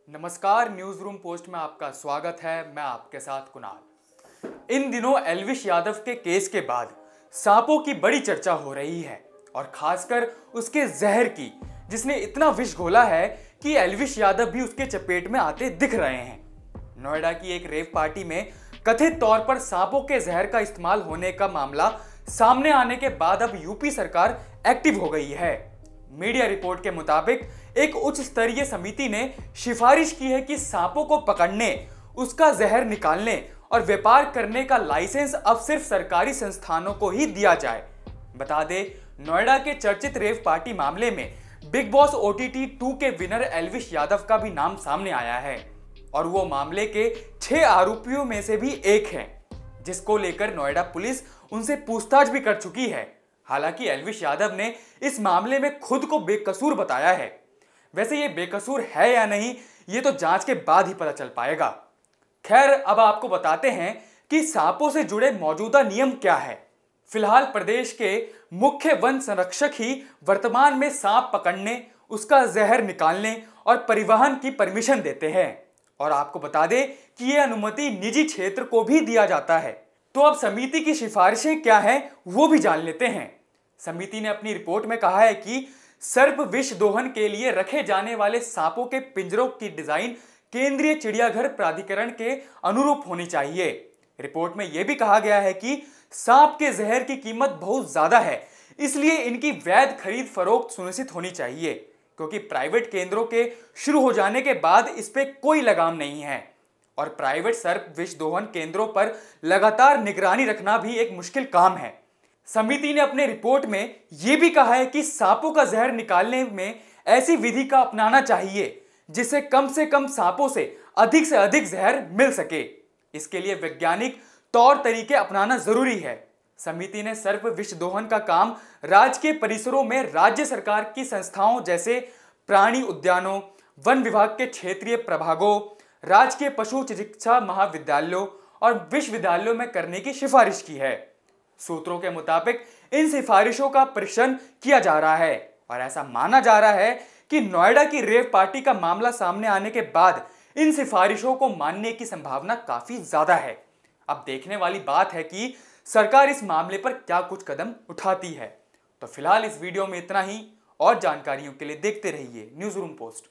नमस्कार, news room post में आपका स्वागत है। मैं आपके साथ कुणाल। इन दिनों एल्विश यादव के केस के बाद सांपों की बड़ी चर्चा हो रही है और खासकर उसके जहर की, जिसने इतना विष घोला है कि एल्विश यादव भी उसके चपेट में आते दिख रहे हैं। नोएडा की एक रेव पार्टी में कथित तौर पर सांपों के जहर का इस्तेमाल होने का मामला सामने आने के बाद अब यूपी सरकार एक्टिव हो गई है। मीडिया रिपोर्ट के मुताबिक एक उच्च स्तरीय समिति ने सिफारिश की है कि सांपों को पकड़ने, उसका जहर निकालने और व्यापार करने का लाइसेंस अब सिर्फ सरकारी संस्थानों को ही दिया जाए। बता दें, नोएडा के चर्चित रेव पार्टी मामले में बिग बॉस OTT 2 के विनर एल्विश यादव का भी नाम सामने आया है और वो मामले के 6 आरोपियों में से भी एक है, जिसको लेकर नोएडा पुलिस उनसे पूछताछ भी कर चुकी है। हालांकि एल्विश यादव ने इस मामले में खुद को बेकसूर बताया है। वैसे ये बेकसूर है या नहीं, ये तो जांच के बाद ही पता चल पाएगा। खैर, अब आपको बताते हैं कि सांपों से जुड़े मौजूदा नियम क्या है। फिलहाल प्रदेश के मुख्य वन संरक्षक ही वर्तमान में सांप पकड़ने, उसका जहर निकालने और परिवहन की परमिशन देते हैं और आपको बता दें कि यह अनुमति निजी क्षेत्र को भी दिया जाता है। तो अब समिति की सिफारिशें क्या हैं, वो भी जान लेते हैं। समिति ने अपनी रिपोर्ट में कहा है कि सर्प विष दोहन के लिए रखे जाने वाले सांपों के पिंजरों की डिजाइन केंद्रीय चिड़ियाघर प्राधिकरण के अनुरूप होनी चाहिए। रिपोर्ट में यह भी कहा गया है कि सांप के जहर की कीमत बहुत ज्यादा है, इसलिए इनकी वैध खरीद फरोख्त सुनिश्चित होनी चाहिए, क्योंकि प्राइवेट केंद्रों के शुरू हो जाने के बाद इस पे कोई लगाम नहीं है और प्राइवेट सर्प विष दोहन केंद्रों पर लगातार निगरानी रखना भी एक मुश्किल काम है। समिति ने अपने रिपोर्ट में यह भी कहा है कि सांपों का जहर निकालने में ऐसी विधि का अपनाना चाहिए जिससे कम से कम सांपों से अधिक जहर मिल सके। इसके लिए वैज्ञानिक तौर तरीके अपनाना जरूरी है। समिति ने सर्प विष दोहन का काम राज्य के परिसरों में राज्य सरकार की संस्थाओं जैसे प्राणी उद्यानों, वन विभाग के क्षेत्रीय प्रभागों, राजकीय पशु चिकित्सा महाविद्यालयों और विश्वविद्यालयों में करने की सिफारिश की है। सूत्रों के मुताबिक इन सिफारिशों का परीक्षण किया जा रहा है और ऐसा माना जा रहा है कि नोएडा की रेव पार्टी का मामला सामने आने के बाद इन सिफारिशों को मानने की संभावना काफी ज्यादा है। अब देखने वाली बात है कि सरकार इस मामले पर क्या कुछ कदम उठाती है। तो फिलहाल इस वीडियो में इतना ही और जानकारियों के लिए देखते रहिए न्यूज रूम पोस्ट।